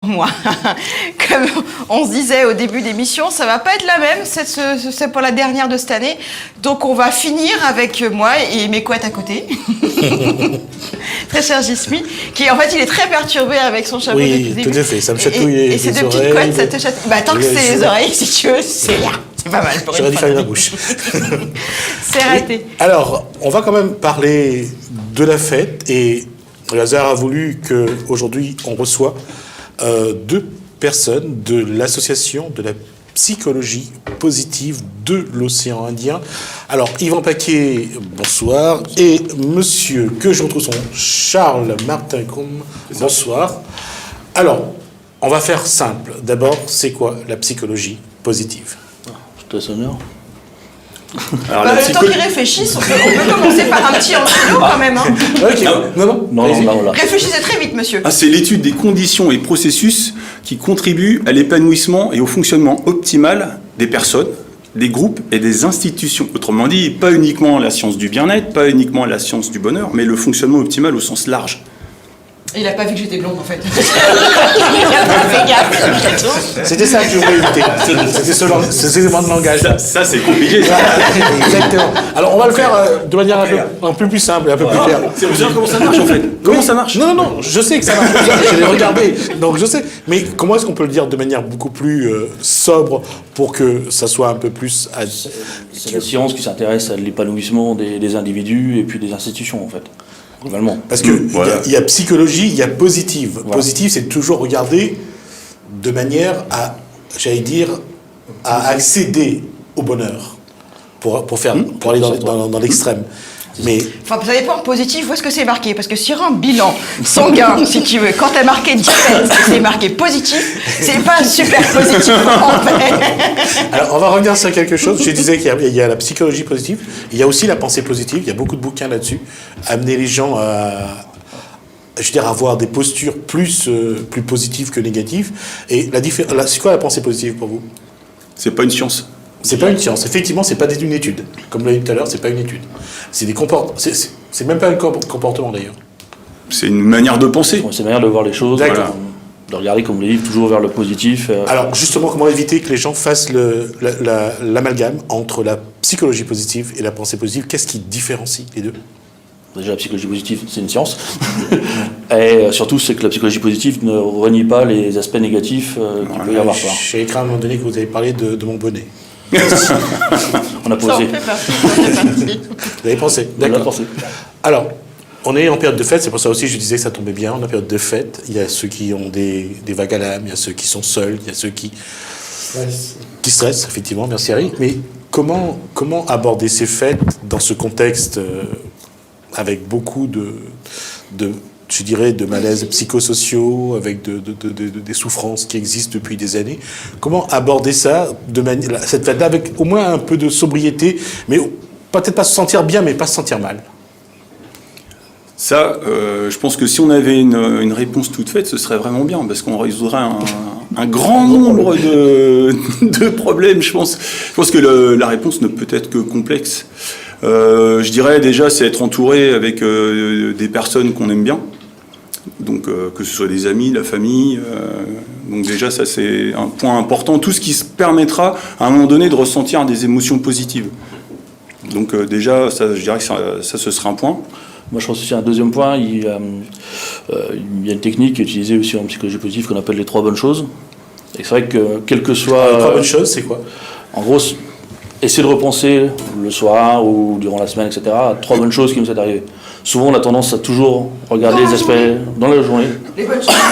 moi. Comme on se disait au début d'émission, ça va pas être la même, c'est pour la dernière de cette année. Donc on va finir avec moi et mes couettes à côté. Très cher Gismi, qui en fait il est très perturbé avec son chapeau depuis le début. Tout à fait, ça me chatouille et ces deux petites couettes, ça te chatouille. Bah tant que c'est les oreilles, si tu veux, c'est bien. C'est pas mal pour J'aurais dû faire la bouche. C'est raté. Alors, on va quand même parler de la fête et le hasard a voulu qu'aujourd'hui on reçoit deux personnes de l'association de la psychologie positive de l'océan Indien. Alors, Yvan Paquet, bonsoir, et monsieur, que je retrouve son Charles Martin Combe, bonsoir. Alors, on va faire simple. D'abord, c'est quoi la psychologie positive ? Je te laisse honneur. Alors, le temps qu'ils réfléchissent, on peut commencer par un petit en stylo quand même. Hein. Ok, Non. Réfléchissez très vite, monsieur. C'est l'étude des conditions et processus qui contribuent à l'épanouissement et au fonctionnement optimal des personnes, des groupes et des institutions. Autrement dit, pas uniquement la science du bien-être, pas uniquement la science du bonheur, mais le fonctionnement optimal au sens large. Il a pas vu que j'étais blonde en fait. Il a pas fait gaffe. C'était ça que je voulais éviter. C'était ce élément de langage. Ça c'est compliqué. Exactement. Alors, on va le faire de manière un peu plus simple et un peu plus claire. Vous savez comment ça marche en fait ? Comment ça marche ? Non, je sais que ça marche. Je l'ai regardé, donc je sais. Mais comment est-ce qu'on peut le dire de manière beaucoup plus sobre pour que ça soit un peu plus... C'est la science qui s'intéresse à l'épanouissement des individus et puis des institutions, en fait, globalement. Parce que il y a psychologie, il y a positive. Voilà. Positive, c'est toujours regarder de manière à, j'allais dire, à accéder au bonheur, pour aller dans l'extrême. Mais... Enfin, ça dépend, positif, où est-ce que c'est marqué ? Parce que sur un bilan sanguin, si tu veux, quand t'as marqué diabète, c'est marqué positif, c'est pas super positif en fait. Alors, on va revenir sur quelque chose. Je disais qu'il y a la psychologie positive, il y a aussi la pensée positive, il y a beaucoup de bouquins là-dessus. Amener les gens à avoir des postures plus positives que négatives. Et c'est quoi la pensée positive pour vous ? C'est pas une science. C'est pas une science. Effectivement, c'est pas une étude. Comme l'a dit tout à l'heure, c'est pas une étude. C'est des comportements. C'est même pas un comportement d'ailleurs. C'est une manière de penser. C'est une manière de voir les choses, de regarder comme les livres, toujours vers le positif. Alors justement, comment éviter que les gens fassent l'amalgame entre la psychologie positive et la pensée positive ? Qu'est-ce qui différencie les deux ? Déjà, la psychologie positive, c'est une science. Et surtout, c'est que la psychologie positive ne renie pas les aspects négatifs qu'il peut y avoir. J'ai écrit à un moment donné que vous avez parlé de mon bonnet. On a posé. Vous avez pensé ? D'accord. Alors, on est en période de fête, c'est pour ça aussi que je disais que ça tombait bien. On est en période de fête. Il y a ceux qui ont des vagues à l'âme, il y a ceux qui sont seuls, il y a ceux qui stressent, effectivement. Merci Harry. Mais comment aborder ces fêtes dans ce contexte avec beaucoup de malaises psychosociaux, avec des souffrances qui existent depuis des années. Comment aborder ça, cette fête-là, avec au moins un peu de sobriété, mais peut-être pas se sentir bien, mais pas se sentir mal ? Ça, je pense que si on avait une réponse toute faite, ce serait vraiment bien, parce qu'on résoudrait un grand nombre de problèmes, je pense. Je pense que la réponse ne peut être que complexe. Je dirais déjà, c'est être entouré avec des personnes qu'on aime bien. Donc que ce soit des amis, la famille, donc déjà ça c'est un point important, tout ce qui se permettra à un moment donné de ressentir des émotions positives. Donc déjà ça, je dirais que ça ce serait un point. Moi je pense aussi un deuxième point, il y a une technique qui est utilisée aussi en psychologie positive qu'on appelle les 3 bonnes choses. Et c'est vrai que quel que soit... Les 3 bonnes choses, c'est quoi ? En gros, essayer de repenser le soir ou durant la semaine, etc. à 3 bonnes choses qui nous sont arrivées. Souvent, on a tendance à toujours regarder les aspects dans la journée. Les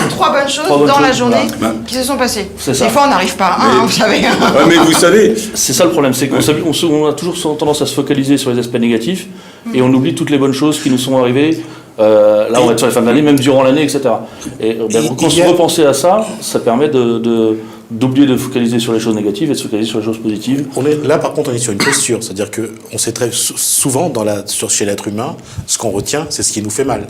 3 bonnes choses dans la journée qui se sont passées. Des fois, on n'arrive pas à vous savez. Mais vous savez... C'est ça le problème, c'est qu'on a toujours tendance à se focaliser sur les aspects négatifs et on oublie toutes les bonnes choses qui nous sont arrivées. Là, on va être sur les fins de l'année, même durant l'année, etc. Et quand se repenser à ça, ça permet d'oublier de focaliser sur les choses négatives et de se focaliser sur les choses positives. Là, par contre, on est sur une posture. C'est-à-dire qu'on sait très souvent, chez l'être humain, ce qu'on retient, c'est ce qui nous fait mal,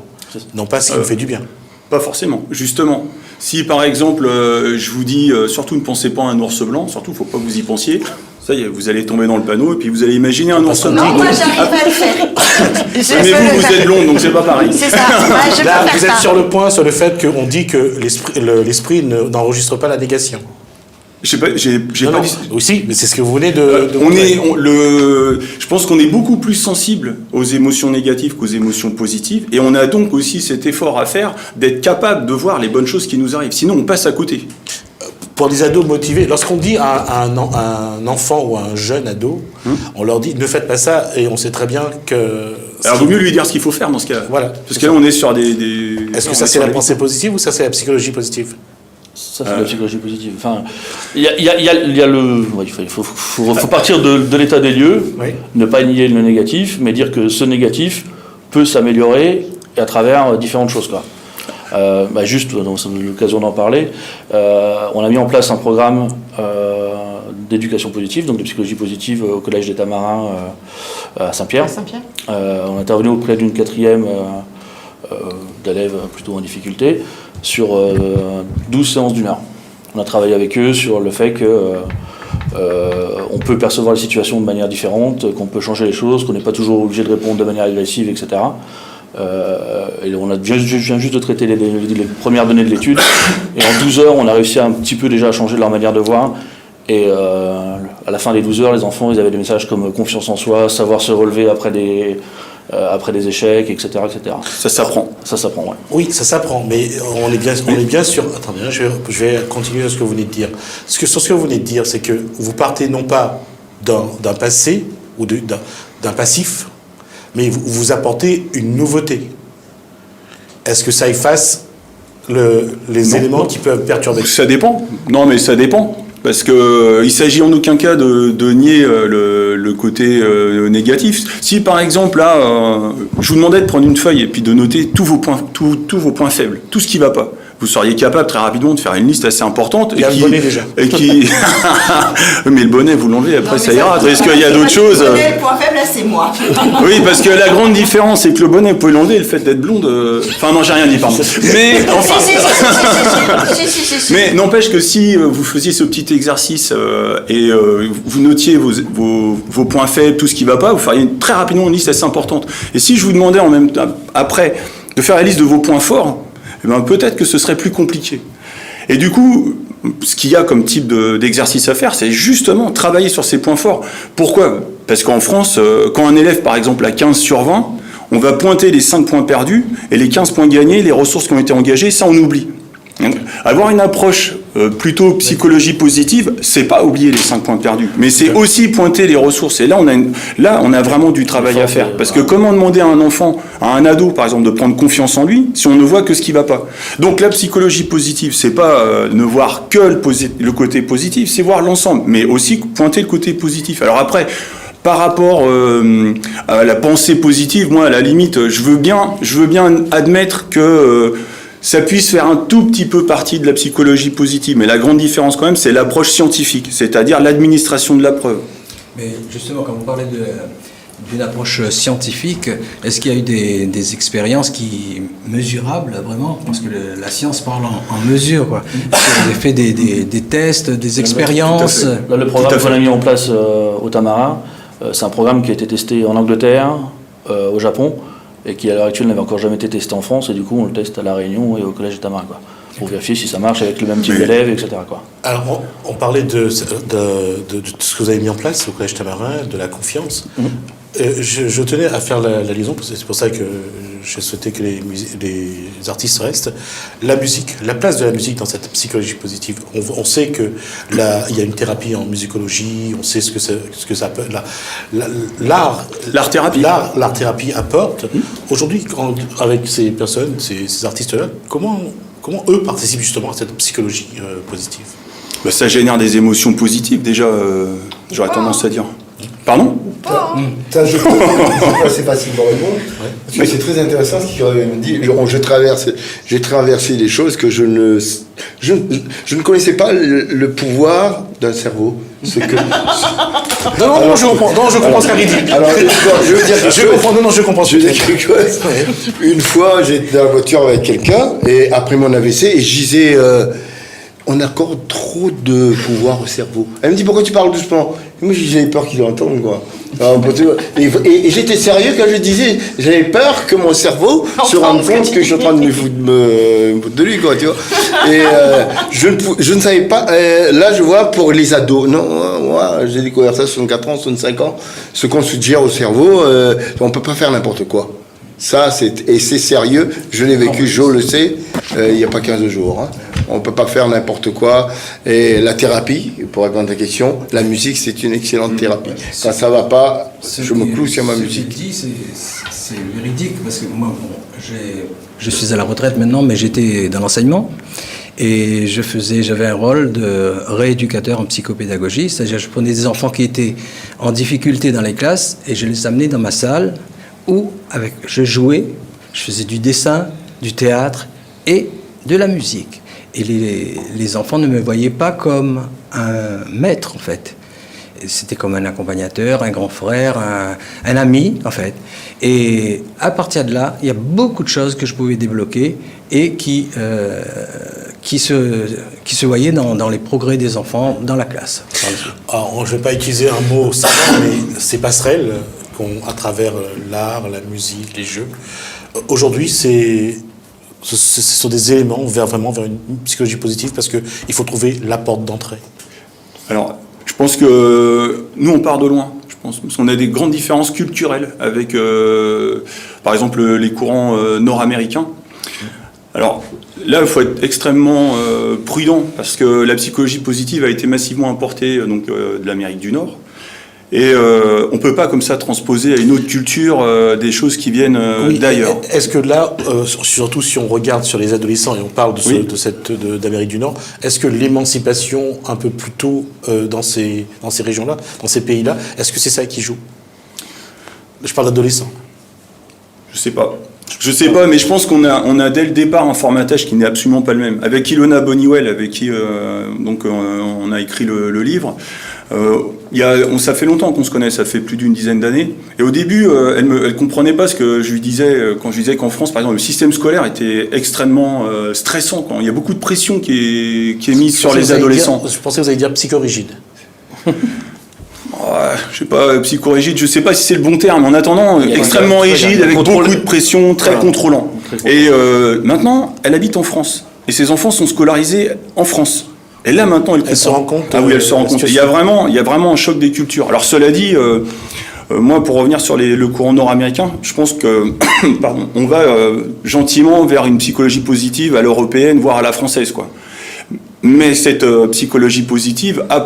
non pas ce qui nous fait du bien. Pas forcément, justement. Si, par exemple, je vous dis, surtout ne pensez pas à un ours blanc, surtout, il ne faut pas que vous y pensiez. Ça y est, vous allez tomber dans le panneau et puis vous allez imaginer un enfant. Non, moi j'arrive à le faire. Mais vous êtes blonde, donc c'est pas pareil. C'est ça. Moi, je Là, peux vous faire êtes ça. sur le point, sur le fait qu'on dit que l'esprit n'enregistre pas la négation. Je sais pas, j'ai Non, pas non, dit. aussi, mais c'est ce que vous venez de montrer. Je pense qu'on est beaucoup plus sensible aux émotions négatives qu'aux émotions positives, et on a donc aussi cet effort à faire d'être capable de voir les bonnes choses qui nous arrivent. Sinon, on passe à côté. Pour des ados motivés, lorsqu'on dit à un enfant ou à un jeune ado, on leur dit ne faites pas ça, et on sait très bien que. Alors, il vaut mieux lui dire ce qu'il faut faire dans ce cas-là. Voilà. Parce que là, on est sur des. Est-ce que ça c'est la pensée positive ou ça c'est la psychologie positive? Ça, c'est la psychologie positive. Enfin, il y a le. Ouais, il faut partir de l'état des lieux, Oui. ne pas nier le négatif, mais dire que ce négatif peut s'améliorer à travers différentes choses, quoi. Juste, c'est l'occasion d'en parler, on a mis en place un programme d'éducation positive, donc de psychologie positive au Collège des Tamarins à Saint-Pierre. À Saint-Pierre. On est intervenu auprès d'une 4e d'élèves plutôt en difficulté sur 12 séances d'1 heure. On a travaillé avec eux sur le fait que on peut percevoir les situations de manière différente, qu'on peut changer les choses, qu'on n'est pas toujours obligé de répondre de manière agressive, etc. Et on vient juste de traiter les premières données de l'étude, et en 12 heures, on a réussi un petit peu déjà à changer leur manière de voir. Et à la fin des 12 heures, les enfants, ils avaient des messages comme confiance en soi, savoir se relever après des échecs, etc., etc. Ça s'apprend. Ça s'apprend, ouais. Oui, ça s'apprend, mais on est bien sur. Attendez, hein, je vais continuer sur ce que vous venez de dire. Sur ce que vous venez de dire, c'est que vous partez non pas d'un passé ou d'un passif, mais vous apportez une nouveauté. Est-ce que ça efface les éléments qui peuvent perturber? Ça dépend. Non, mais ça dépend. Parce qu'il ne s'agit en aucun cas de nier le côté négatif. Si par exemple, là, je vous demandais de prendre une feuille et puis de noter tous vos points faibles, tout ce qui ne va pas, vous seriez capable très rapidement de faire une liste assez importante. Il y a le bonnet déjà. Mais le bonnet, vous l'enlevez, après Non, ça mais ira. Est-ce qu'il y a d'autres choses? Le point faible, là, c'est moi. Oui, parce que la grande différence, c'est que le bonnet, vous pouvez l'enlever, le fait d'être blonde... Enfin, non, j'ai rien dit, pardon. Mais, enfin... Si. Mais n'empêche que si vous faisiez ce petit exercice et vous notiez vos points faibles, tout ce qui ne va pas, vous feriez très rapidement une liste assez importante. Et si je vous demandais en même temps, après, de faire la liste de vos points forts, eh ben, peut-être que ce serait plus compliqué. Et du coup, ce qu'il y a comme type d'exercice à faire, c'est justement travailler sur ces points forts. Pourquoi? Parce qu'en France, quand un élève, par exemple, a 15 sur 20, on va pointer les 5 points perdus et les 15 points gagnés, les ressources qui ont été engagées, ça on oublie. Avoir une approche plutôt psychologie positive, c'est pas oublier les 5 points perdus, mais c'est aussi pointer les ressources. Et là, on a vraiment du travail à faire. Parce que comment demander à un enfant, à un ado, par exemple, de prendre confiance en lui, si on ne voit que ce qui va pas? Donc la psychologie positive, c'est pas ne voir que le côté positif, c'est voir l'ensemble, mais aussi pointer le côté positif. Alors après, par rapport à la pensée positive, moi, à la limite, je veux bien admettre que ça puisse faire un tout petit peu partie de la psychologie positive. Mais la grande différence quand même, c'est l'approche scientifique, c'est-à-dire l'administration de la preuve. Mais justement, quand vous parlez d'une approche scientifique, est-ce qu'il y a eu des expériences mesurables, vraiment? Parce que la science parle en mesure, quoi. Vous avez fait des tests, des expériences? Là, le programme qu'on a mis en place au Tamarin, c'est un programme qui a été testé en Angleterre, au Japon, et qui à l'heure actuelle n'avait encore jamais été testé en France, et du coup on le teste à La Réunion et au Collège des Tamarins, quoi, pour vérifier si ça marche avec le même type d'élèves, etc., quoi. Alors, on parlait de ce que vous avez mis en place au Collège Tamarin, de la confiance. Je tenais à faire la liaison, c'est pour ça que j'ai souhaité que les artistes restent. La musique, la place de la musique dans cette psychologie positive. On sait que là, il y a une thérapie en musicologie, on sait ce que ça peut... L'art-thérapie. L'art-thérapie apporte. Aujourd'hui, avec ces personnes, ces artistes-là, comment eux participent justement à cette psychologie positive? Ben, ça génère des émotions positives, déjà, j'aurais tendance à dire. Pardon? Ça, je peux assez facilement répondre. Parce que c'est très intéressant ce qu'il me dit. J'ai traversé des choses que je ne connaissais pas le pouvoir d'un cerveau. Ce que... Non, je comprends ce qu'elle dit. Alors, je veux dire quelque chose. Je comprends. Je veux dire quelque chose. Une fois, j'étais dans la voiture avec quelqu'un, et après mon AVC, et je disais, on accorde trop de pouvoir au cerveau. Elle me dit, pourquoi tu parles doucement? Moi, j'avais peur qu'ils l'entendent, quoi. Alors, et j'étais sérieux quand je disais, j'avais peur que mon cerveau se rende compte que je suis en train de me foutre de lui, quoi, tu vois. Et je ne savais pas, là je vois pour les ados, non, moi j'ai découvert ça à 64 ans, 65 ans, ce qu'on suggère au cerveau, on peut pas faire n'importe quoi. Ça, c'est sérieux, je l'ai vécu, Joe le sait, il n'y a pas 15 jours. Hein. On ne peut pas faire n'importe quoi. Et la thérapie, pour répondre à ta question, la musique, c'est une excellente thérapie. Quand ça ne va pas, je me cloue sur ma musique. Ce que tu dis, c'est véridique, parce que moi, je suis à la retraite maintenant, mais j'étais dans l'enseignement. Et j'avais un rôle de rééducateur en psychopédagogie, c'est-à-dire je prenais des enfants qui étaient en difficulté dans les classes et je les amenais dans ma salle où je jouais, je faisais du dessin, du théâtre et de la musique. Et les enfants ne me voyaient pas comme un maître, en fait. C'était comme un accompagnateur, un grand frère, un ami, en fait. Et à partir de là, il y a beaucoup de choses que je pouvais débloquer et qui se voyaient dans les progrès des enfants dans la classe. Alors, je ne vais pas utiliser un mot savant, mais ces passerelles à travers l'art, la musique, les jeux, aujourd'hui, ce sont des éléments vraiment vers une psychologie positive parce qu'il faut trouver la porte d'entrée. Alors, je pense que nous, on part de loin. Je pense parce qu'on a des grandes différences culturelles avec, par exemple, les courants nord-américains. Alors, là, il faut être extrêmement prudent parce que la psychologie positive a été massivement importée de l'Amérique du Nord. Et on ne peut pas comme ça transposer à une autre culture des choses qui viennent d'ailleurs. Est-ce que là, surtout si on regarde sur les adolescents et on parle d'Amérique du Nord, est-ce que l'émancipation un peu plus tôt dans ces régions-là, dans ces pays-là, est-ce que c'est ça qui joue? Je parle d'adolescents. Je sais pas, mais je pense qu'on a dès le départ un formatage qui n'est absolument pas le même. Avec Ilona Boniwell, avec qui on a écrit le livre, ça fait longtemps qu'on se connaît, ça fait plus d'une dizaine d'années. Et au début, elle comprenait pas ce que je lui disais quand je disais qu'en France, par exemple, le système scolaire était extrêmement stressant. Il y a beaucoup de pression qui est mise sur les adolescents. Je pensais que vous alliez dire psychorigide. Je sais pas, psychorigide, je sais pas si c'est le bon terme. En attendant, extrêmement rigide, avec beaucoup de pression, très contrôlant. Et maintenant, elle habite en France. Et ses enfants sont scolarisés en France. Et là, maintenant, elle se rend compte. Ah oui, elle se rend compte. Il y a vraiment un choc des cultures. Alors, cela dit, moi, pour revenir sur le courant nord-américain, je pense que, on va gentiment vers une psychologie positive à l'européenne, voire à la française, quoi. Mais cette psychologie positive a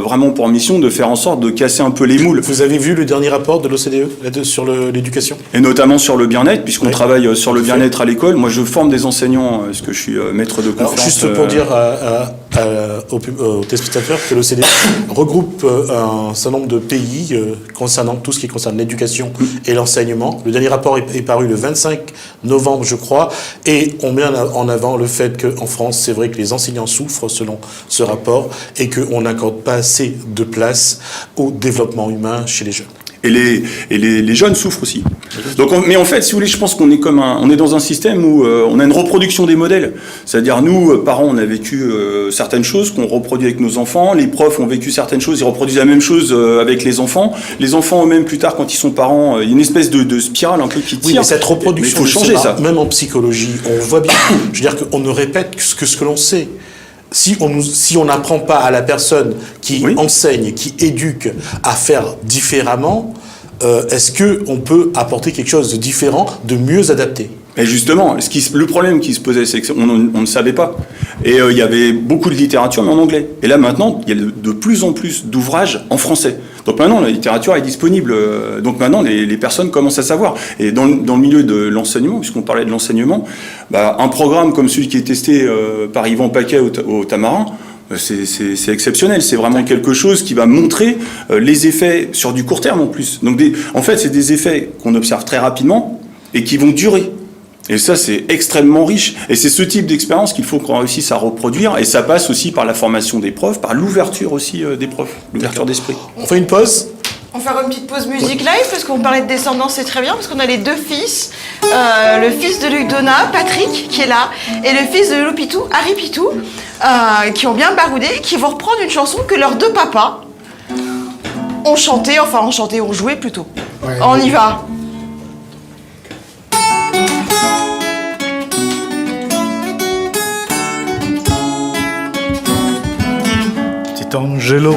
vraiment pour mission de faire en sorte de casser un peu les moules. Vous avez vu le dernier rapport de l'OCDE sur l'éducation? Et notamment sur le bien-être, puisqu'on travaille sur le bien-être à l'école. Moi, je forme des enseignants, parce que je suis maître de conférence. Alors, juste pour dire aux téléspectateurs que l'OCDE regroupe un certain nombre de pays concernant tout ce qui concerne l'éducation et l'enseignement. Le dernier rapport est paru le 25 novembre, je crois, et on met en avant le fait qu'en France, c'est vrai que les enseignants souffrent selon ce rapport et qu'on n'accorde pas assez de place au développement humain chez les jeunes. Et les jeunes souffrent aussi. Donc, mais en fait, si vous voulez, je pense qu'on est on est dans un système où on a une reproduction des modèles. C'est-à-dire, nous, parents, on a vécu certaines choses qu'on reproduit avec nos enfants. Les profs ont vécu certaines choses, ils reproduisent la même chose avec les enfants. Les enfants eux-mêmes, plus tard, quand ils sont parents, il y a une espèce de spirale un peu qui tire. Oui, mais cette reproduction, il faut changer ça. Même en psychologie, on voit bien. Je veux dire qu'on ne répète que ce que l'on sait. Si on n'apprend pas à la personne qui enseigne, qui éduque à faire différemment, est-ce qu'on peut apporter quelque chose de différent, de mieux adapté? Et justement, le problème qui se posait, c'est qu'on ne savait pas. Et il y avait beaucoup de littérature, mais en anglais. Et là, maintenant, il y a de plus en plus d'ouvrages en français. Donc maintenant, la littérature est disponible. Donc maintenant, les personnes commencent à savoir. Et dans le milieu de l'enseignement, puisqu'on parlait de l'enseignement, un programme comme celui qui est testé par Yvan Paquet au Tamarin, c'est exceptionnel. C'est vraiment quelque chose qui va montrer les effets sur du court terme en plus. Donc en fait, c'est des effets qu'on observe très rapidement et qui vont durer. Et ça, c'est extrêmement riche. Et c'est ce type d'expérience qu'il faut qu'on réussisse à reproduire. Et ça passe aussi par la formation des profs, par l'ouverture aussi des profs, l'ouverture d'esprit. On fait une pause? On va faire une petite pause musique live, parce qu'on parlait de descendance, c'est très bien, parce qu'on a les deux fils. Le fils de Luc Donat, Patrick, qui est là, et le fils de Loupitou, Harry Pitou, qui ont bien baroudé, qui vont reprendre une chanson que leurs deux papas on chantait, on jouait plutôt. Ouais. On y va. Petit Angelo,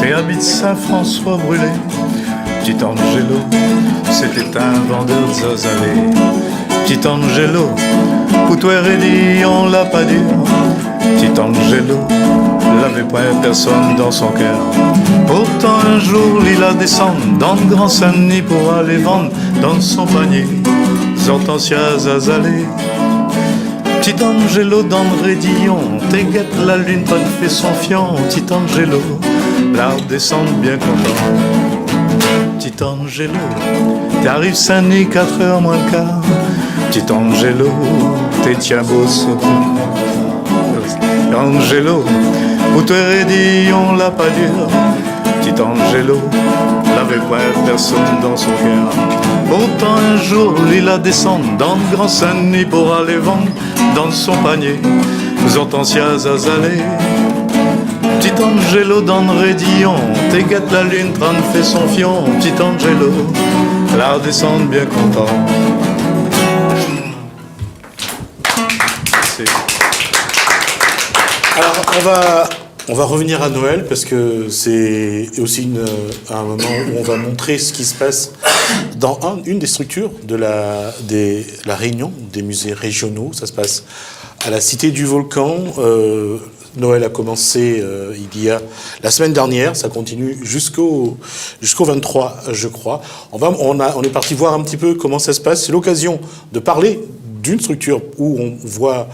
t'es habit de Saint-François brûlé. Petit Angelo, c'était un vendeur de zozalé. Petit Angelo, pour toi Reddy, on l'a pas dur. Petit Angelo, l'avait point personne dans son cœur. Pourtant un jour il a descendu dans le Grand Saint-Denis pour aller vendre dans son panier Hortensia Zazalé. Petit Angelo dans le raidillon, t'es guette la lune, t'as fait son fion. Petit Angelo, la descend bien content. Petit Angelo, t'arrives Saint-Denis 4h moins le quart. Petit Angelo, t'es tiens beau saut. Angelo, pour te redire, on l'a pas dur. Petit Angelo, l'avait pas personne dans son cœur. Pourtant un jour, il a descendu dans le Grand Saint-Denis pour aller vendre dans son panier Hortensia Zazalé. Petit Angelo dans le raidillon, t'es guette la lune, train fait son fion. Petit Angelo, la descend bien content. Alors, on va revenir à Noël parce que c'est aussi un moment où on va montrer ce qui se passe dans une des structures de la réunion des musées régionaux. Ça se passe à la Cité du Volcan. Noël a commencé il y a la semaine dernière, ça continue jusqu'au 23, je crois. On est parti voir un petit peu comment ça se passe. C'est l'occasion de parler d'une structure où on voit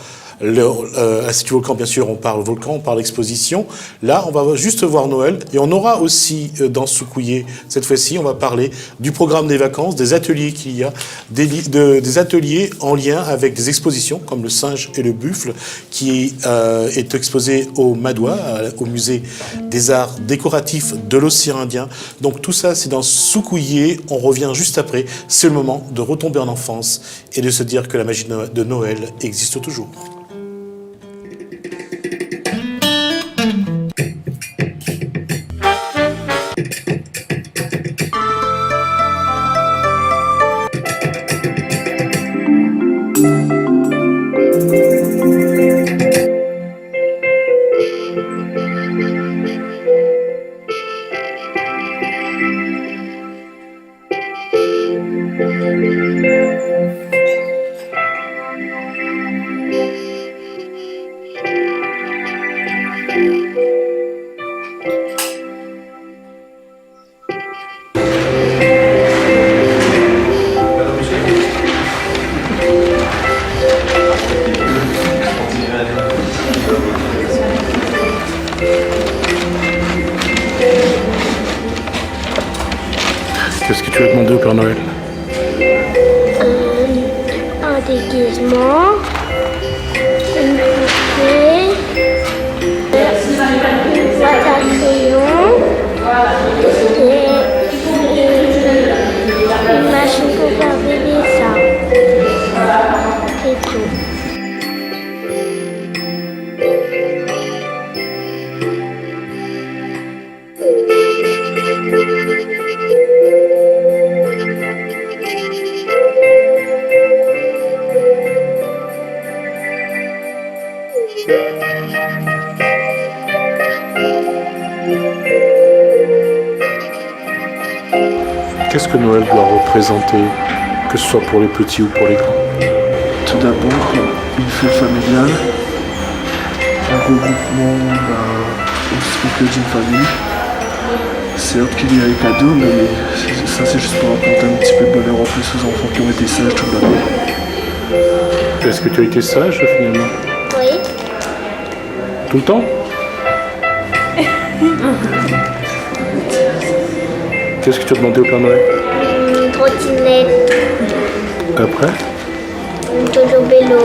à Cité du Volcan, bien sûr, on parle volcan, on parle exposition. Là, on va juste voir Noël. Et on aura aussi, dans Soukouillé, cette fois-ci, on va parler du programme des vacances, des ateliers qu'il y a, des ateliers en lien avec des expositions, comme le singe et le buffle, qui est exposé au Madois, au musée des arts décoratifs de l'océan Indien. Donc tout ça, c'est dans Soukouillé. On revient juste après. C'est le moment de retomber en enfance et de se dire que la magie de Noël existe toujours. Qu'est-ce que tu as demandé au Père Noël? Un déguisement, une poupée, une boîte à crayon et une machine pour faire des dessins. C'est tout. Qu'est-ce que Noël doit représenter, que ce soit pour les petits ou pour les grands? Tout d'abord, une fête familiale, un regroupement au d'une famille. Certes qu'il y a les cadeaux, mais ça c'est juste pour apporter un petit peu de bonheur en plus aux enfants qui ont été sages toute l'année. Est-ce que tu as été sage finalement? Oui. Tout le temps? Qu'est-ce que tu as demandé au Père Noël? Une trottinette, Après, une Jojo vélo.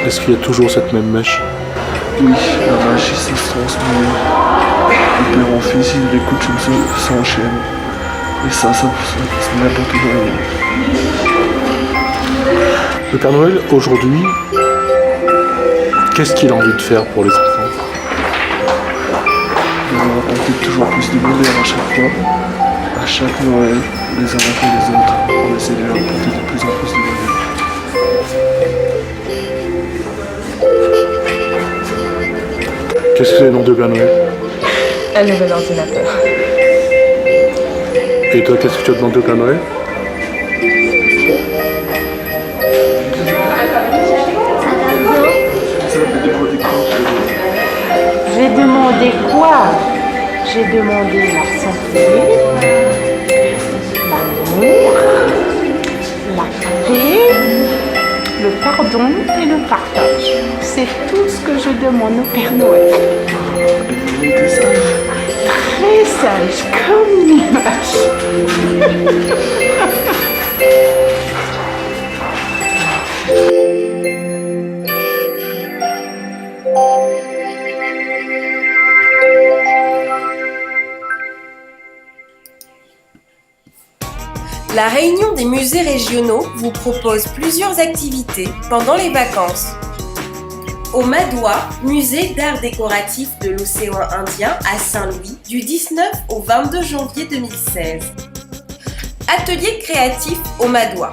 est-ce qu'il y a toujours cette même mèche? Oui, la magie ça se transmet. Le père en fils, il écoute une seule s'enchaîne. Et ça c'est n'importe quoi. Le Père Noël, aujourd'hui, qu'est-ce qu'il a envie de faire pour les enfants? remplit toujours plus de bonheur à chaque fois. À chaque Noël, les uns après les autres, on essaie de leur apporter de plus en plus de bonheur. Qu'est-ce que c'est le nom de Père Noël? Un nouvel ordinateur. Et toi, qu'est-ce que tu as demandé au Père Noël? J'ai demandé quoi? J'ai demandé la santé, l'amour, la paix, le pardon et le partage. C'est tout ce que je demande au Père Noël. Très sage, comme une image. La Réunion des musées régionaux vous propose plusieurs activités pendant les vacances. Au Madois, musée d'art décoratif de l'océan Indien à Saint-Louis, du 19 au 22 janvier 2016. Atelier créatif au Madois.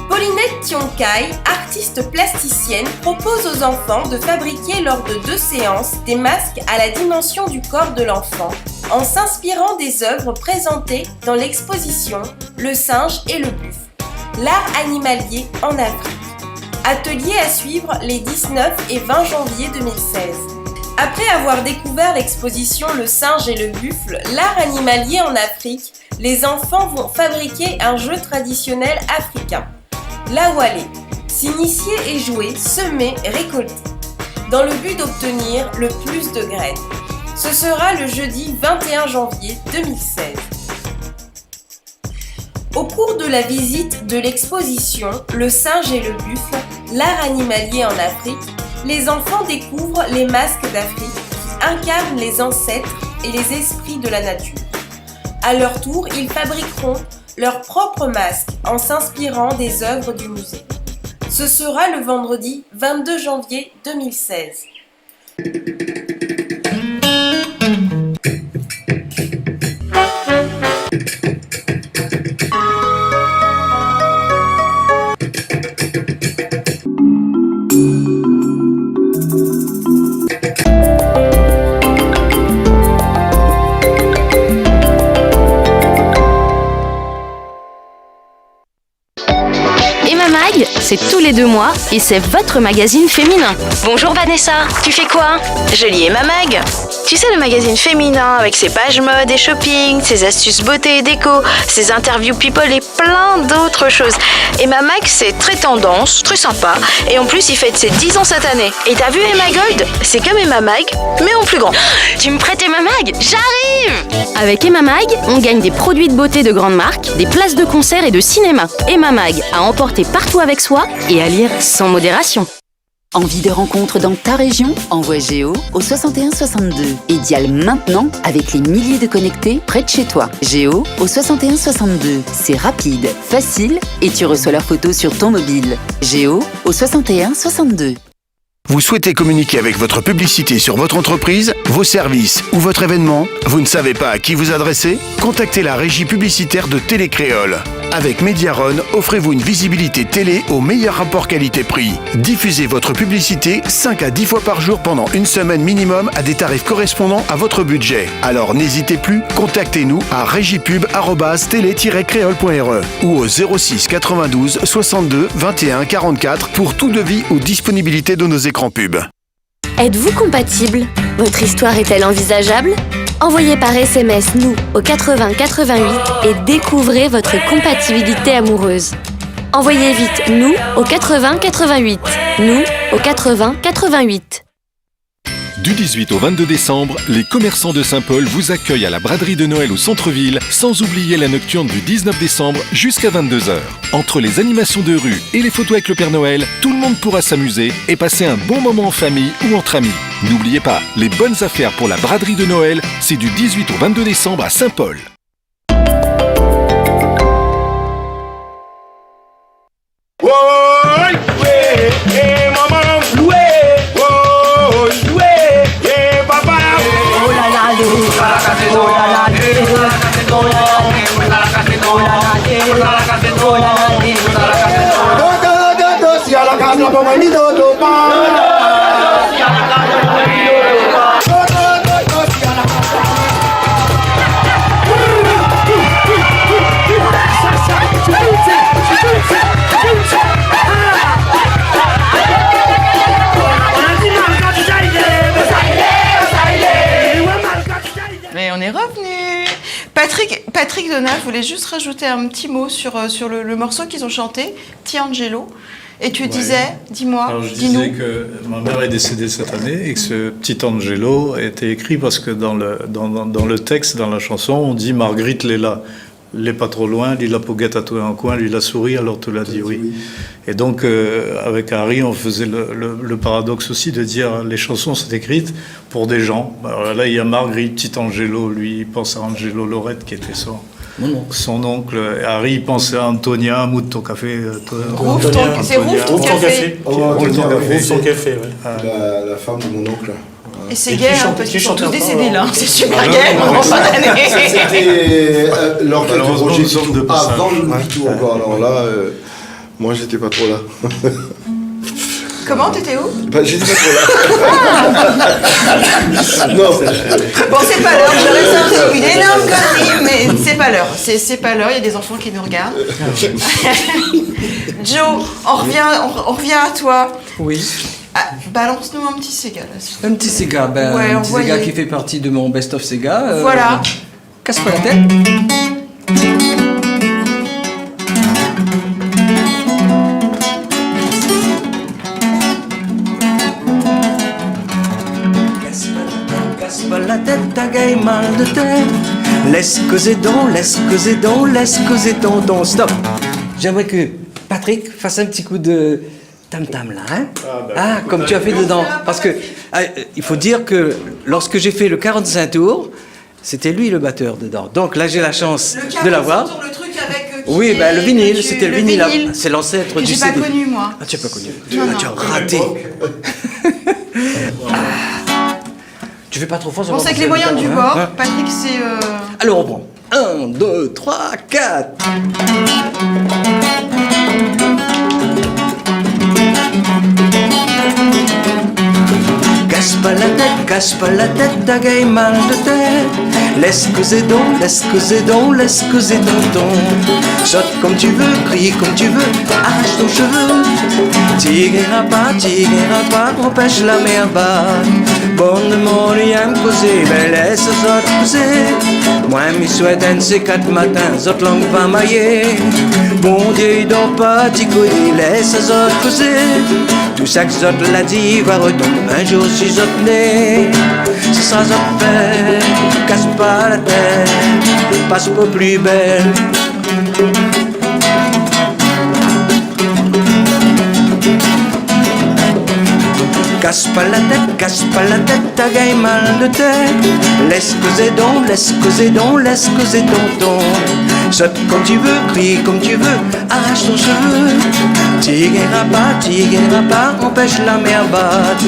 Paulinette Tionkai, artiste plasticienne, propose aux enfants de fabriquer lors de 2 séances des masques à la dimension du corps de l'enfant, en s'inspirant des œuvres présentées dans l'exposition Le singe et le buffle, l'art animalier en Afrique. Atelier à suivre les 19 et 20 janvier 2016. Après avoir découvert l'exposition Le singe et le buffle, l'art animalier en Afrique, les enfants vont fabriquer un jeu traditionnel africain, la Wallé, s'initier et jouer, semer, récolter, dans le but d'obtenir le plus de graines. Ce sera le jeudi 21 janvier 2016. Au cours de la visite de l'exposition Le singe et le buffle, l'art animalier en Afrique, les enfants découvrent les masques d'Afrique qui incarnent les ancêtres et les esprits de la nature. À leur tour, ils fabriqueront leurs propres masques en s'inspirant des œuvres du musée. Ce sera le vendredi 22 janvier 2016. C'est tous les 2 mois et c'est votre magazine féminin. Bonjour Vanessa, tu fais quoi? Je lis Emma Mag. Tu sais, le magazine féminin avec ses pages mode et shopping, ses astuces beauté et déco, ses interviews people et plein d'autres choses. Emma Mag, c'est très tendance, très sympa et en plus il fête ses 10 ans cette année. Et t'as vu Emma Gold? C'est comme Emma Mag, mais en plus grand. Tu me prêtes Emma Mag? J'arrive! Avec Emma Mag, on gagne des produits de beauté de grandes marques, des places de concert et de cinéma. Emma Mag, à emporter partout avec soi et à lire sans modération. Envie de rencontre dans ta région? Envoie Géo au 61 62 et dial maintenant avec les milliers de connectés près de chez toi. Géo au 61 62. C'est rapide, facile et tu reçois leurs photos sur ton mobile. Géo au 61 62. Vous souhaitez communiquer avec votre publicité sur votre entreprise, vos services ou votre événement? Vous ne savez pas à qui vous adresser? Contactez la régie publicitaire de Télécréole. Avec Mediaron, offrez-vous une visibilité télé au meilleur rapport qualité-prix. Diffusez votre publicité 5 à 10 fois par jour pendant une semaine minimum à des tarifs correspondant à votre budget. Alors n'hésitez plus, contactez-nous à régiepub@télé-créole.re ou au 06 92 62 21 44 pour tout devis ou disponibilité de nos écrans pub. Êtes-vous compatible? Votre histoire est-elle envisageable? Envoyez par SMS nous au 80 88 et découvrez votre compatibilité amoureuse. Envoyez vite nous au 80 88. Nous au 80 88. Du 18 au 22 décembre, les commerçants de Saint-Paul vous accueillent à la braderie de Noël au centre-ville, sans oublier la nocturne du 19 décembre jusqu'à 22h. Entre les animations de rue et les photos avec le Père Noël, tout le monde pourra s'amuser et passer un bon moment en famille ou entre amis. N'oubliez pas, les bonnes affaires pour la braderie de Noël, c'est du 18 au 22 décembre à Saint-Paul. Mais on est revenu. Patrick Donat voulait juste rajouter un petit mot sur le morceau qu'ils ont chanté, Ti Angelo. Et tu disais, dis-moi, Alors, je dis-nous. disais que ma mère est décédée cette année et que ce petit Angelo a été écrit parce que dans le texte, dans la chanson, on dit Marguerite Léla. L'est pas trop loin, lui la poguette à toi un coin, lui la souris, alors tu l'as dit oui. Et donc, avec Harry, on faisait le paradoxe aussi de dire les chansons sont écrites pour des gens. Alors là, il y a Marguerite, petit Angelo, lui, il pense à Angelo Lorette qui était son oncle. Et Harry, il pensait à Antonia, moud ton café. C'est Rouf ton café. Rouf ton café, oui. La femme de mon oncle. Et c'est gay, parce qu'ils sont tous décédés là. C'est super gay en fin d'année. C'était l'orchestre de Roger Pitou, avant le Pitou encore. Alors là, moi j'étais pas trop là. Comment, t'étais où? J'étais pas trop là. Non. Bon, c'est pas l'heure, j'aurais sorti une énorme connerie, mais c'est pas l'heure. C'est pas l'heure, il y a des enfants qui nous regardent. Joe, on revient à toi. Oui. Ah, balance-nous un petit Sega. Là, un petit Sega, ouais, un petit Sega qui fait partie de mon Best of Sega. Voilà. Casse pas la tête. Casse pas la tête, t'as gagné mal de tête. Laisse causer donc, laisse causer donc, laisse causer donc. Stop. J'aimerais que Patrick fasse un petit coup de tam-tam là, hein? Comme tu as fait dedans. Parce que il faut dire que lorsque j'ai fait le 45 tours, c'était lui le batteur dedans. Donc là, j'ai la chance de l'avoir. Le truc avec oui, le vinyle, c'était le vinyle. C'est l'ancêtre du CD. J'ai pas connu, moi. Ah, tu n'as pas connu. Non. Tu as raté. Tu fais pas trop fort. Bon, c'est avec les moyens du bord. Patrick, c'est... Alors, on reprend. 1, 2, 3, 4. Casse pas la tête, t'as gagné mal de tête. Laisse causer donc, laisse causer donc, laisse causer ton. Saute comme tu veux, crie comme tu veux, arrache ton cheveu. T'iguera pas, empêche la mer bas. Bonne mon rien causer, mais laisse les autres causer. Moi, m'y souhaite un de ces 4 matins, autres langues va mailler. Bon Dieu, il dort pas, t'y connais, laisse les autres causer. Tout ça que Zot l'a dit va retomber un jour si Zot né. Ce sera Zot fait, casse pas la tête, passe pas plus belle. Casse pas la tête, t'as gagné mal de tête. Laisse causer donc, laisse causer donc, laisse causer ton. Saute comme tu veux, crie comme tu veux, arrache ton cheveu. T'iguera pas, empêche la mer battre.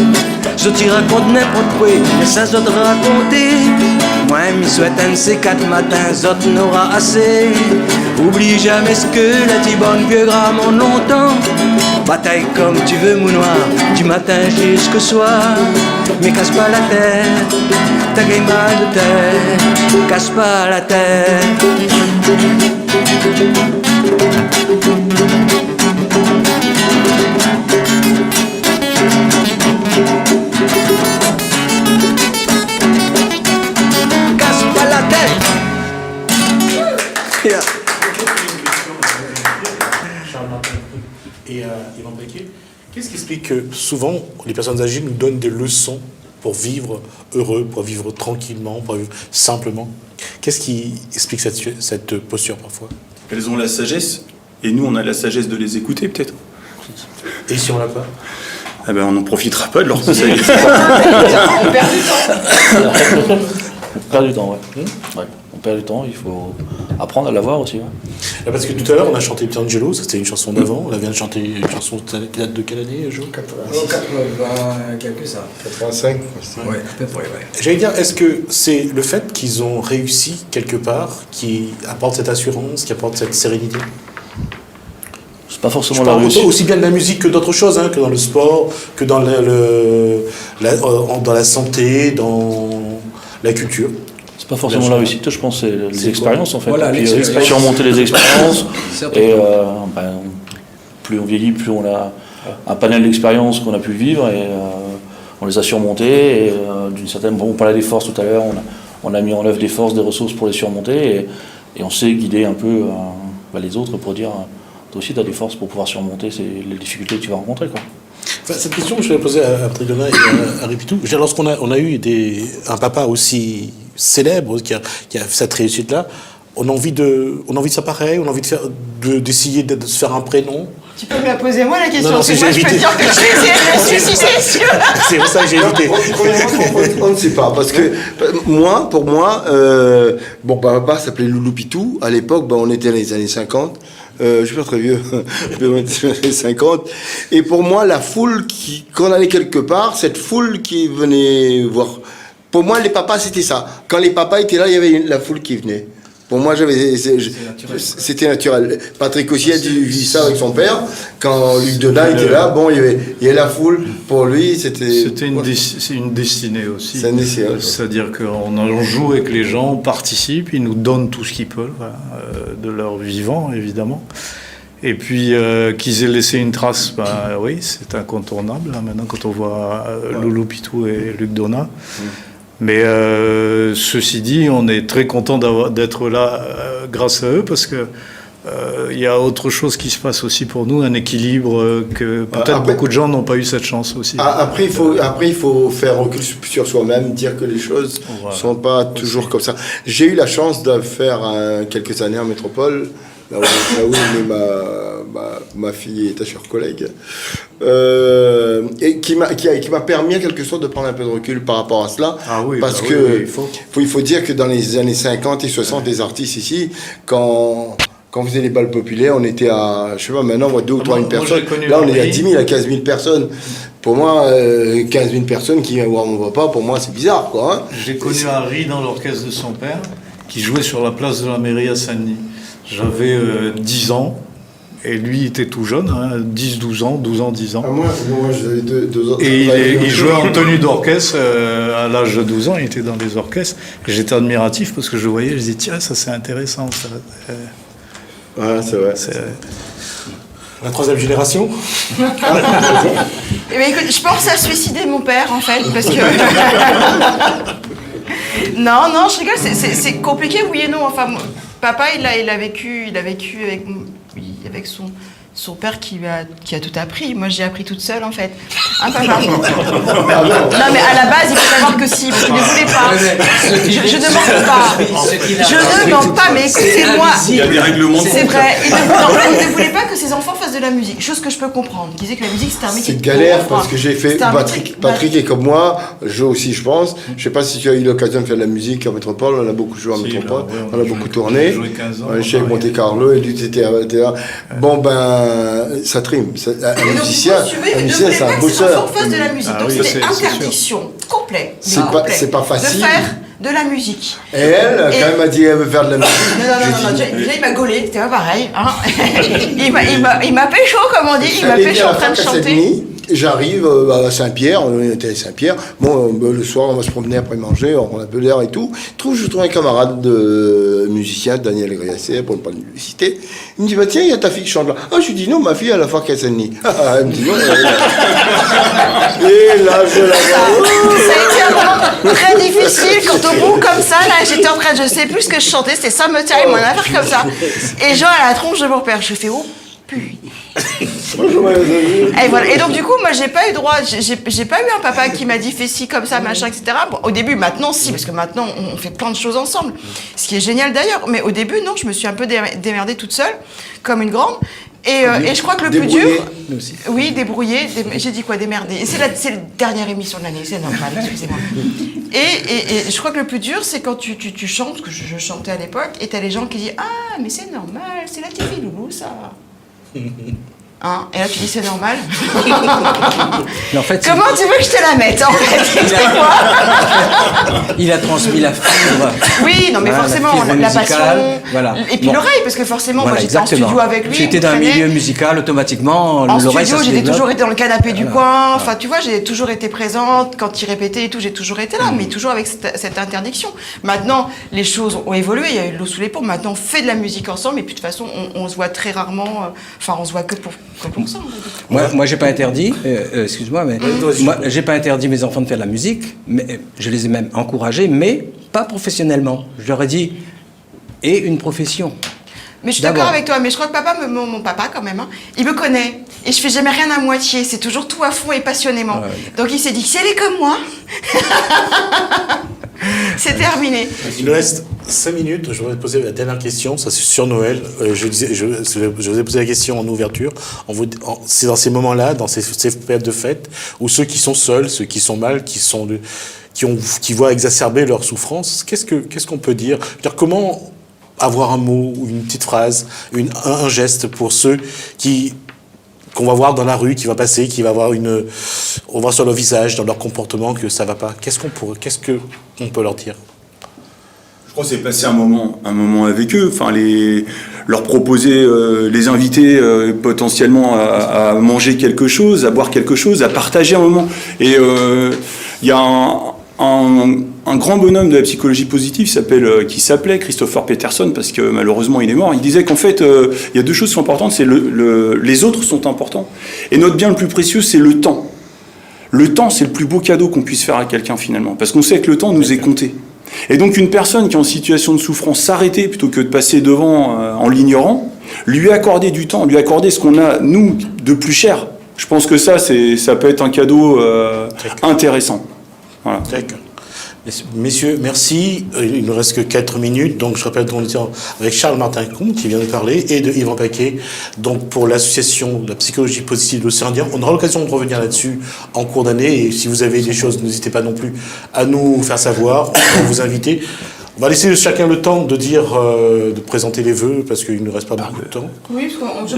Je t'y raconte n'importe quoi, mais ça Zot raconter. Moi, m'y souhaite un de ces 4 matins, Zot n'aura assez. Oublie jamais ce que la tibonne vieux gras mon longtemps. Bataille comme tu veux, mon noir, du matin jusqu'au soir. Mais casse pas la tête, t'as gagné mal de tête. Casse pas la tête. Casse pas la tête. Yeah. Et Yvan Paquet, qu'est-ce qui explique que souvent les personnes âgées nous donnent des leçons pour vivre heureux, pour vivre tranquillement, pour vivre simplement? Qu'est-ce qui explique cette posture parfois? Elles ont la sagesse, et nous on a la sagesse de les écouter peut-être. Et si on l'a pas? Eh ben on n'en profitera pas de leur sagesse. On perd du temps. On perd du temps, ouais. On perd du temps, il faut apprendre à l'avoir aussi. Ouais. Parce que tout à l'heure, on a chanté Ti Angelo, ça c'était une chanson d'avant. On vient de chanter une chanson qui date de quelle année, Jo? 80, quelque ça. 85. Ouais, à peu près, ouais. J'allais dire, est-ce que c'est le fait qu'ils ont réussi quelque part qui apporte cette assurance, qui apporte cette sérénité? pas forcément Je la parle réussite. aussi bien de la musique que d'autres choses, hein, que dans le sport, que dans dans la santé, dans la culture. C'est pas forcément la réussite, je pense, c'est les expériences en fait. Voilà, et puis l'expérience. surmonter les expériences. Certainement. Et plus on vieillit, plus on a un panel d'expériences qu'on a pu vivre et on les a surmontées. Et d'une certaine, on parlait des forces tout à l'heure, on a mis en œuvre des forces, des ressources pour les surmonter et on sait guider un peu les autres pour dire toi aussi tu as des forces pour pouvoir surmonter les difficultés que tu vas rencontrer, quoi. Enfin, cette question que je vais poser à Trigona et à Ripitou, lorsqu'on a eu un papa aussi célèbre qui a cette réussite-là, on a envie de ça pareil, on a envie d'essayer de se faire un prénom. Tu peux me la poser moi la question, Non, parce que moi je peux te dire que je vais essayer de la susciter. C'est pour ça que j'ai évité. On ne sait pas, parce que pour moi, papa s'appelait Loulou Pitou. À l'époque, on était dans les années 50. Je suis pas très vieux, mais on était dans les années 50. Et pour moi, la foule quand on allait quelque part, cette foule qui venait voir. Pour moi, les papas, c'était ça. Quand les papas étaient là, il y avait la foule qui venait. Pour moi, c'était naturel. Patrick aussi a dit ça avec son père. Quand Luc Donat était là, il y avait la foule. Pour lui, C'était une destinée aussi. C'est une destinée. C'est-à-dire qu'on joue avec les gens, on participe, ils nous donnent tout ce qu'ils peuvent, de leur vivant, évidemment. Et puis, qu'ils aient laissé une trace, oui, c'est incontournable. Là, maintenant, quand on voit Loulou Pitou et Luc Donat. Mais ceci dit, on est très content d'être là grâce à eux parce que il y a autre chose qui se passe aussi pour nous, un équilibre que peut-être beaucoup de gens n'ont pas eu cette chance aussi. Après, il faut faire recul sur soi-même, dire que les choses ne sont pas toujours comme ça. J'ai eu la chance de faire quelques années en métropole, là où ma fille est ta chère collègue, et qui m'a permis en quelque sorte de prendre un peu de recul par rapport à cela. Parce que il faut dire que dans les années 50 et 60, les artistes ici, quand on faisait les balles populaires, on était à, je sais pas, maintenant on voit 2 ou 3 000 personnes. Là, on est à 10 000 à 15 000 personnes. Pour moi, 15 000 personnes qui viennent voir mon papa, pour moi, c'est bizarre, quoi. Hein. J'ai connu Harry dans l'orchestre de son père, qui jouait sur la place de la mairie à Saint-Denis. J'avais 10 ans, et lui était tout jeune, 10, 12 ans, 12 ans, 10 ans. Moi j'avais 2 ans. Et il jouait en tenue d'orchestre, à l'âge de 12 ans, il était dans les orchestres. Et j'étais admiratif parce que je voyais, je disais, tiens, ça c'est intéressant. Ça. C'est vrai. La 3e génération. Eh bien, écoute, je pense à suicider mon père en fait, parce que non, je rigole, c'est compliqué, oui et non. Enfin, papa, il a vécu avec son père qui a tout appris. Moi, j'ai appris toute seule, en fait. Hein, papa? Non, mais à la base, il faut savoir que si, parce qu'il ne voulait pas. Je ne mens pas. Je ne mens pas, mais écoutez-moi. Il y a des règlements. C'est vrai. Il ne voulait pas que ses enfants fassent de la musique. Chose que je peux comprendre. Il disait que la musique, c'était un métier. C'est galère parce que j'ai fait. Patrick est comme moi, je aussi, je pense. Je ne sais pas si tu as eu l'occasion de faire de la musique en métropole. On a beaucoup joué en métropole. On a beaucoup tourné. On a chez Monte Carlo et lui, c'était là. Bon, ça trime. Un musicien, c'est un bosseur. En face de la musique. Donc c'était interdiction complète. C'est pas facile. De faire de la musique. Et elle, quand même, a dit elle veut faire de la musique. Non. Déjà, il m'a gaulé, c'était pas pareil. Hein. il m'a pécho, comme on dit. Il m'a pécho en train de chanter. J'arrive à Saint-Pierre, on était à Saint-Pierre. Bon, le soir, on va se promener après manger, on a un peu d'air et tout. Je trouve un camarade de musicien, Daniel Griasset, pour ne pas le citer. Il me dit, tiens, il y a ta fille qui chante là. Je lui dis, non, ma fille, elle a la fac à Saint-Denis. Elle me dit, non. Et là, je la vois. Ça a été un moment très difficile quand au bout, comme ça, là, j'étais en train de, je sais plus ce que je chantais, c'était Summertime, mon affaire comme ça. Et genre, à la tronche de mon père, je fais, oh, putain. Et voilà. Et donc du coup, moi, j'ai pas eu droit, j'ai pas eu un papa qui m'a dit fais ci comme ça, machin, etc. Bon, au début, maintenant, si, parce que maintenant, on fait plein de choses ensemble, ce qui est génial d'ailleurs. Mais au début, non, je me suis un peu démerdée toute seule, comme une grande. Et je crois que le plus dur, oui, débrouillée. J'ai dit quoi, démerdée. C'est la dernière émission de l'année, c'est normal. Excusez-moi. Et je crois que le plus dur, c'est quand tu chantes, parce que je chantais à l'époque, et t'as les gens qui disent ah, mais c'est normal, c'est la TV Loulou, ça. Hein, et là, tu dis c'est normal. Mais en fait, Comment tu veux que je te la mette, en fait? Explique-moi. il a transmis la fibre. Oui, non, mais Hein, forcément, fibre la musicale, passion. voilà. Et puis Bon. l'oreille, parce que forcément, Voilà, moi, j'étais en exactement. studio avec lui. J'étais il dans un traînait. milieu musical, automatiquement, En l'oreille, ça studio, se j'ai développe. toujours été dans le canapé du Voilà. coin. Enfin, tu vois, j'ai toujours été présente. Quand il répétait et tout, j'ai toujours été là, mais toujours avec cette interdiction. Maintenant, les choses ont évolué. Il y a eu de l'eau sous les ponts. Maintenant, on fait de la musique ensemble. Et puis, de toute façon, on se voit très rarement. Enfin, on se voit que pour ça. Moi, j'ai pas interdit, excuse-moi, mais moi, j'ai pas interdit mes enfants de faire de la musique, mais je les ai même encouragés, mais pas professionnellement. Je leur ai dit, et une profession. Mais je suis D'abord. d'accord avec toi, mais je crois que mon papa quand même, hein, il me connaît. Et je fais jamais rien à moitié, c'est toujours tout à fond et passionnément. Ouais. Donc il s'est dit, si elle est comme moi, c'est terminé. Il nous reste 5 minutes. Je voudrais poser la dernière question. Ça, c'est sur Noël. Je vous ai posé la question en ouverture. C'est dans ces moments-là, dans ces périodes de fête, où ceux qui sont seuls, ceux qui sont mal, qui voient exacerber leur souffrance, qu'est-ce qu'on peut dire? Comment avoir un mot, ou une petite phrase, un geste pour ceux qu'on va voir dans la rue, qui va passer, on voit sur leur visage, dans leur comportement que ça va pas. Qu'est-ce qu'on peut leur dire? Je crois que c'est passer un moment avec eux, enfin leur proposer, les inviter potentiellement à manger quelque chose, à boire quelque chose, à partager un moment. Et il y a un grand bonhomme de la psychologie positive qui s'appelait Christopher Peterson, parce que malheureusement il est mort. Il disait qu'en fait il y a deux choses qui sont importantes, c'est les autres sont importants, et notre bien le plus précieux, c'est le temps. Le temps, c'est le plus beau cadeau qu'on puisse faire à quelqu'un finalement, parce qu'on sait que le temps nous est compté. Et donc une personne qui est en situation de souffrance, s'arrêter plutôt que de passer devant en l'ignorant, lui accorder du temps, lui accorder ce qu'on a, nous, de plus cher. Je pense que ça peut être un cadeau intéressant. Voilà. D'accord. Messieurs, merci. Il ne nous reste que 4 minutes. Donc, je rappelle qu'on était avec Charles Martin Comte, qui vient de parler, et de Yvan Paquet, donc pour l'association de la psychologie positive de l'océan Indien. On aura l'occasion de revenir là-dessus en cours d'année. Et si vous avez des choses, n'hésitez pas non plus à nous faire savoir. On va vous inviter. On va laisser chacun le temps de de présenter les vœux, parce qu'il ne reste pas beaucoup de temps. Oui,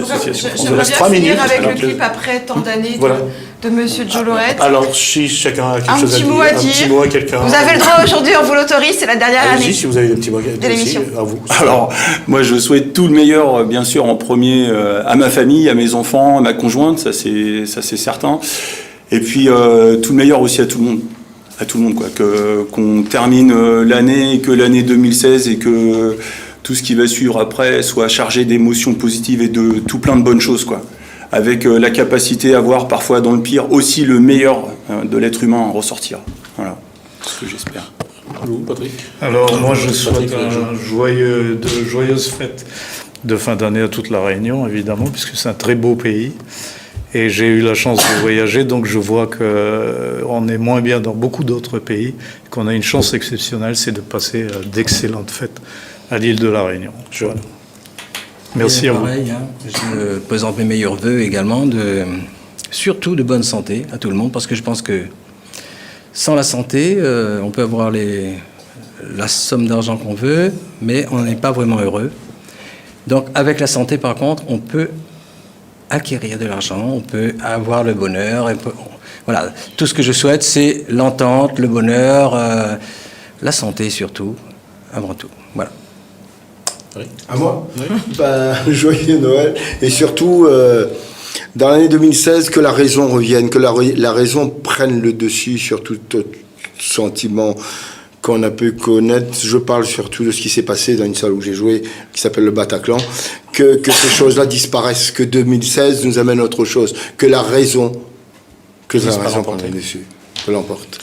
parce que j'aimerais reste bien 3 finir minutes, avec le alors que- clip après tant d'années Voilà. de Monsieur Joe Lorette. Alors, si chacun a quelque Un chose petit à dire, mot à un dire. petit mot à quelqu'un. Vous avez le droit aujourd'hui, on vous l'autorise, c'est la dernière année. Allez-y, si vous avez des petits mots à dire l'émission. aussi, à vous. Alors, moi, je souhaite tout le meilleur, bien sûr, en premier à ma famille, à mes enfants, à ma conjointe, ça c'est certain. Et puis, tout le meilleur aussi à tout le monde. À tout le monde, quoi. Qu'on termine l'année, que l'année 2016 et que tout ce qui va suivre après soit chargé d'émotions positives et de tout plein de bonnes choses, quoi. Avec la capacité à voir parfois dans le pire aussi le meilleur de l'être humain ressortir. Voilà, c'est ce que j'espère. Vous, Patrick? Alors, moi, je souhaite Patrick, de joyeuses fêtes de fin d'année à toute la Réunion, évidemment, puisque c'est un très beau pays. Et j'ai eu la chance de voyager, donc je vois qu'on est moins bien dans beaucoup d'autres pays, qu'on a une chance exceptionnelle, c'est de passer d'excellentes fêtes à l'île de la Réunion. Voilà. Merci Et à vous. pareil, hein, je présente mes meilleurs vœux également, surtout de bonne santé à tout le monde, parce que je pense que sans la santé, on peut avoir la somme d'argent qu'on veut, mais on n'est pas vraiment heureux. Donc avec la santé, par contre, on peut acquérir de l'argent, on peut avoir le bonheur. Voilà, tout ce que je souhaite, c'est l'entente, le bonheur, la santé surtout, avant tout. Voilà. À moi? Joyeux Noël. Et surtout, dans l'année 2016, que la raison revienne, que la raison prenne le dessus sur tout sentiment qu'on a pu connaître. Je parle surtout de ce qui s'est passé dans une salle où j'ai joué, qui s'appelle le Bataclan. Que ces choses-là disparaissent, que 2016 nous amène autre chose, que la raison prenne le dessus, que l'emporte.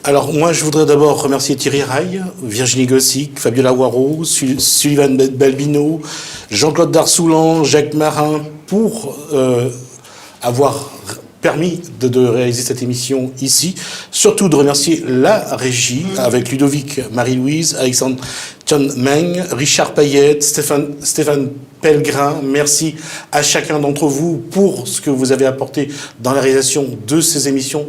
Alors, moi, je voudrais d'abord remercier Thierry Rail, Virginie Gossic, Fabiola Waro, Sullivan Balbino, Jean-Claude Darsoulan, Jacques Marin, pour avoir permis de réaliser cette émission ici. Surtout de remercier la régie, avec Ludovic Marie-Louise, Alexandre Meng, Richard Payette, Stéphane Pellegrin. Merci à chacun d'entre vous pour ce que vous avez apporté dans la réalisation de ces émissions.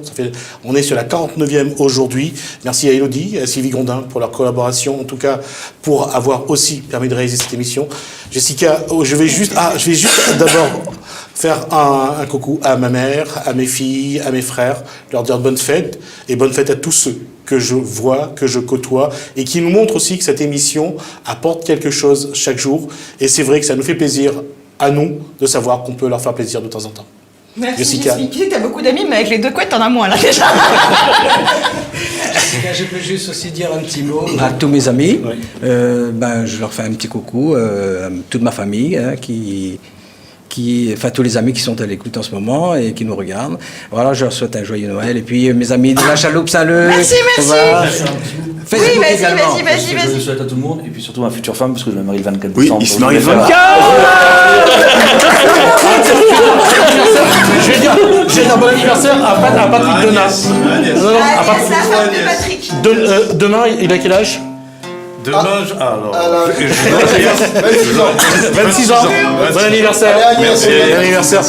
On est sur la 49e aujourd'hui. Merci à Elodie et à Sylvie Gondin pour leur collaboration, en tout cas pour avoir aussi permis de réaliser cette émission. Jessica, je vais juste d'abord faire un coucou à ma mère, à mes filles, à mes frères, leur dire bonne fête, et bonne fête à tous ceux que je vois, que je côtoie, et qui nous montrent aussi que cette émission apporte quelque chose chaque jour, et c'est vrai que ça nous fait plaisir à nous de savoir qu'on peut leur faire plaisir de temps en temps. Merci Jessica. Jessica, t'as beaucoup d'amis, mais avec les deux couettes, t'en as moins là déjà. Je peux juste aussi dire un petit mot à tous mes amis. Je leur fais un petit coucou, à toute ma famille, enfin tous les amis qui sont à l'écoute en ce moment et qui nous regardent. Voilà, je leur souhaite un joyeux Noël. Et puis mes amis de la Chaloupe Saint-Leu. Merci. Voilà. Oui, vas-y. Je le souhaite à tout le monde, et puis surtout ma future femme, parce que je me marie le 24 Oui, décembre. il se marie le Donc, 24. Je vais dire bon anniversaire à Patrick Donat. La femme de Patrick. Demain, il a quel âge? Demain, 26 ans. Bon anniversaire. Merci. Bon anniversaire.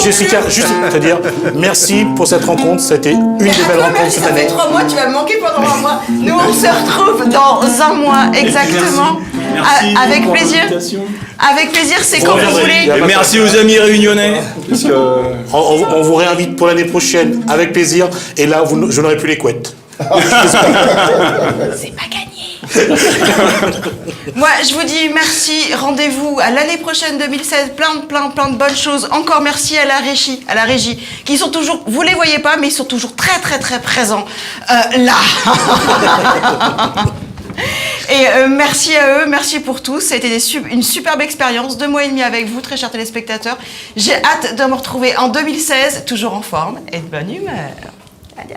Jessica, juste te dire merci pour cette rencontre. C'était une des belles rencontres cette Ça fait année. 3 mois, tu vas me manquer pendant 1 mois. Nous, on se retrouve dans 1 mois exactement. Merci Avec pour plaisir. l'invitation. Avec plaisir, c'est quand vous voulez. Et merci aux amis réunionnais. Parce que... On vous réinvite pour l'année prochaine avec plaisir. Et là, je n'aurai plus les couettes. C'est pas gagné. Moi, je vous dis merci. Rendez-vous à l'année prochaine 2016. Plein de bonnes choses. Encore merci à la régie, qui sont toujours. Vous les voyez pas, mais ils sont toujours très présents là. Et merci à eux, merci pour tout. Ça a été une superbe expérience, 2 mois et demi avec vous, très chers téléspectateurs. J'ai hâte de me retrouver en 2016, toujours en forme et de bonne humeur. Adieu.